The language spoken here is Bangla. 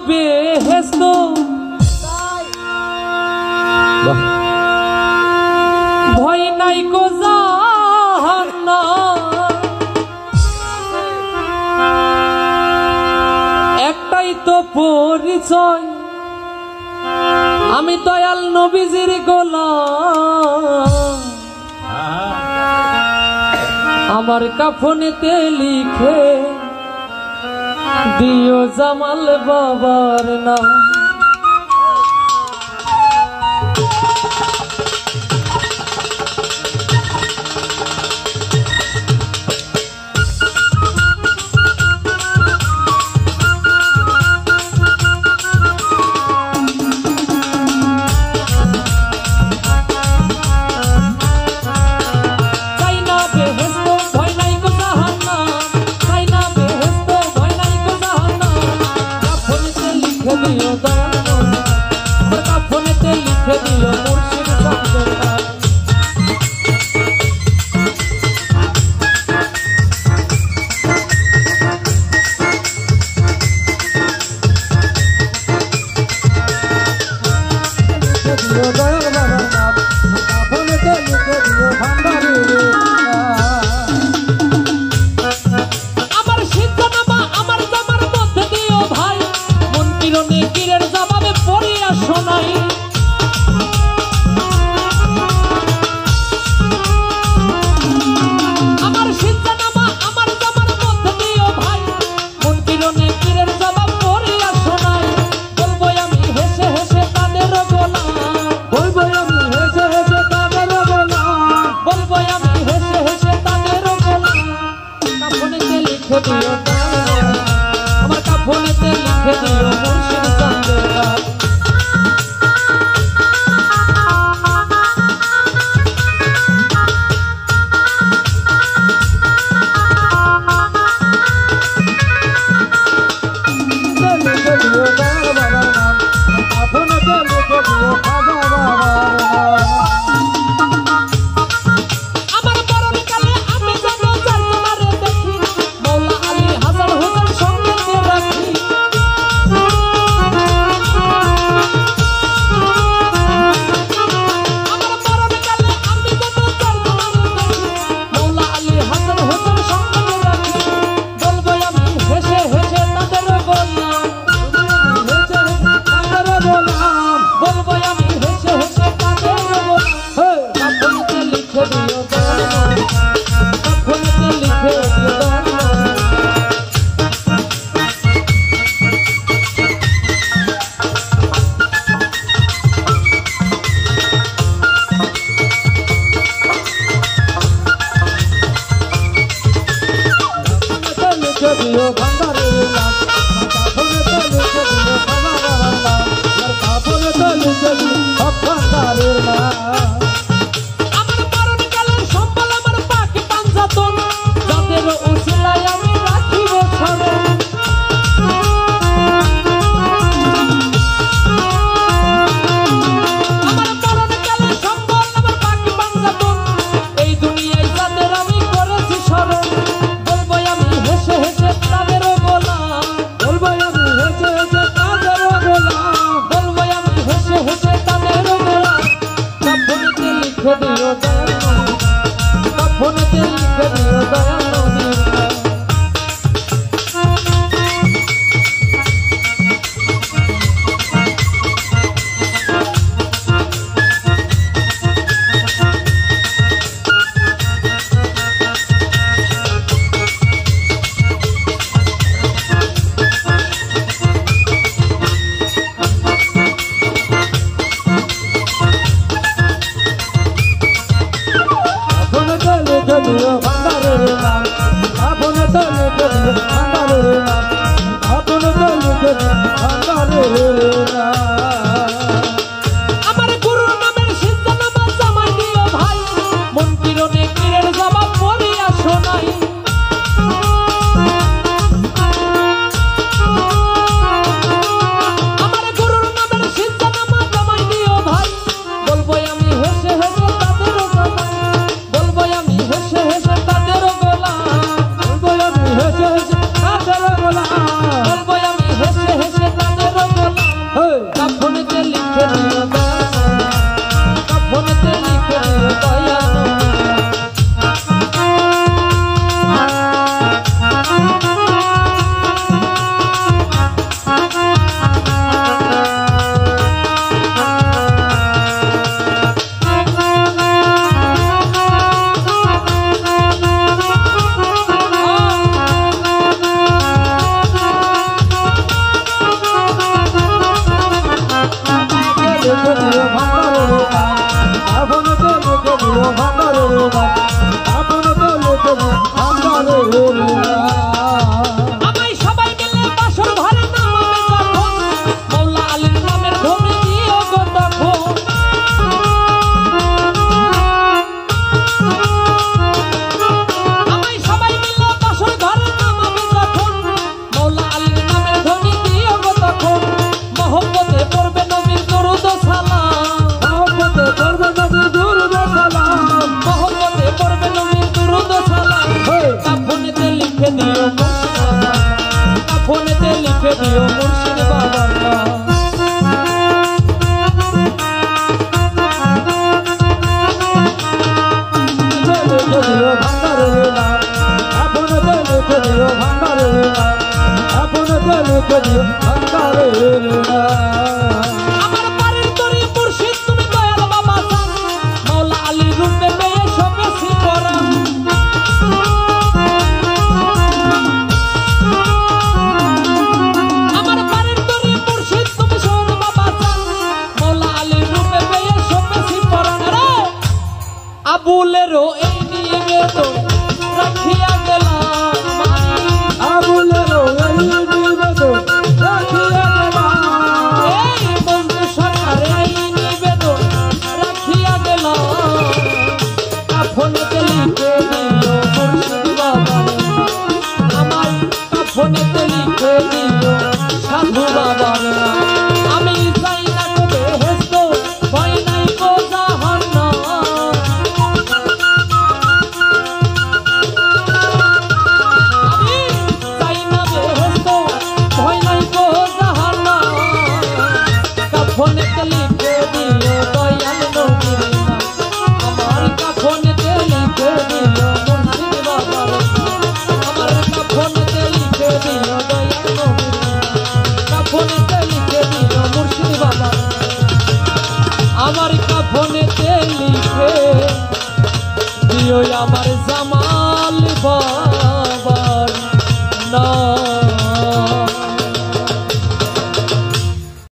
বেহেশত ভয় নাই কো জাহান্নাম একটাই তো পরিচয় আমি দয়াল নবীজির গোলাম আমার কাফনেতে লিখে দিও জামাল বাবার নাম দিও ভান্ডারে না আপনে লিখে দিও ভান্ডারে না আমার বাড়ির তরি মুর্শিদ তুমি দয়াল বাবা জান মাওলা আলী রূপে পেয়ে সবেছি পরাণ আমার বাড়ির তরি মুর্শিদ তুমি দয়াল বাবা জান মাওলা আলী রূপে পেয়ে সবেছি পরাণ রে আবুলেরও এই নিবেদন রাখিয়া গেলাম আবুলেরও এই নিবেদন রাখিয়া গেলাম এই বন্ধু সরকারের এই নিবেদন রাখিয়া গেলাম কাফনেতে লিখে দিও মুর্শিদ বাবা আমার কাফনেতে লিখে দিও সাধু বাবার আমি যাই না গো বেহেশত ভয় নাই গো জাহান্নাম আমি যাই না বেহেশত ভয় নাই গো জাহান্নাম কাফনেতে লিখে দিও দয়াল নবীর নাম আমার কাফনেতে লিখে দিও মুর্শিদ বাবার আমার কাফনেতে লিখে দিও দয়াল নবীর নাম কাফনেতে লিখে দিও মুর্শিদ বাবার আমার কাফনেতে লিখে দিও আমার জামা